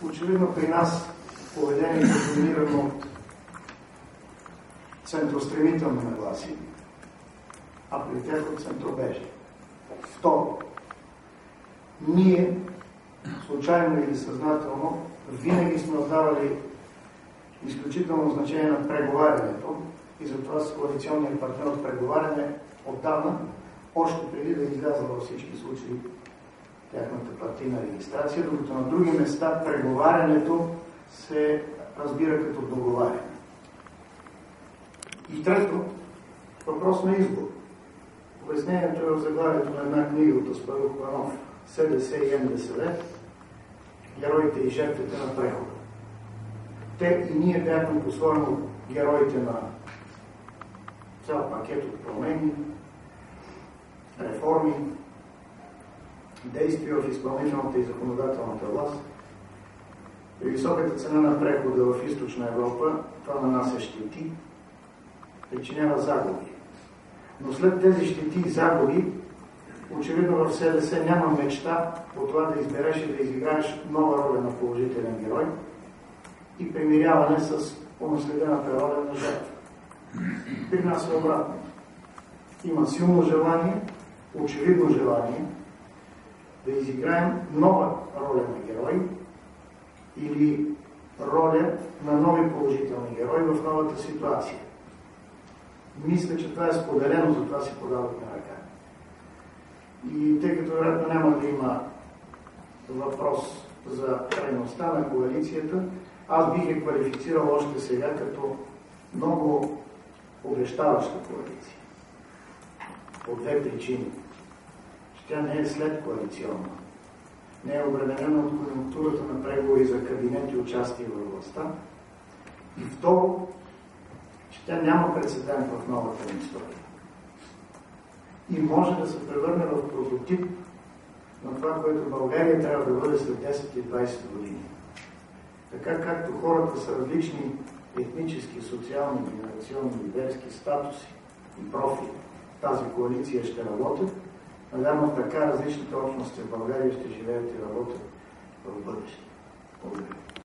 Очевидно при нас поведението е доминирано от центростремителни нагласи, а при тях от центробежни. Второ, ние, случайно или съзнателно, винаги сме отдавали изключително значение на преговарянето и затова с коалиционния партньор в преговаряне отдавна, още преди да изляза във всички случаи тяхната партийна регистрация, докато на други места преговарянето се разбира като договаряне. И трето, въпрос на избор. Обяснението е в заглавието на една книга от Аспарух Панов, СДС и НДСВ, героите и жертвите на прехода. Те и ние бяхме по-своему героите на цял пакет от промени, реформи, действия в изпълнителната и законодателната власт. При високата цена на прехода в Източна Европа това нанася щети, причинява загуби. Но след тези щети и загуби, очевидно в СДС няма мечта по това да избереш и да изиграеш нова роля на положителен герой и примиряване с унаследената роля на жертва. При нас е обратно. Има силно желание, очевидно желание да изиграем нова роля на герой или роля на нови положителни герои в новата ситуация. Мисля, че това е споделено, затова си подадохме ръка. И тъй като вероятно няма да има въпрос за трайността на коалицията, аз бих я квалифицирал още сега като много обещаваща коалиция. По две причини. Че тя не е след коалиционна. Не е обременена от конъюнктурата на преговори за кабинет и участие във властта. И второ, че тя няма прецедент в новата ни история. И може да се превърне в прототип на това, което България трябва да бъде след 10 и 20 години. Така както хората са различни етнически, социални, генерационни и верски статуси и профили, тази коалиция ще работят, навярно така различните общности в България ще живеят и работят в бъдеще. Благодаря.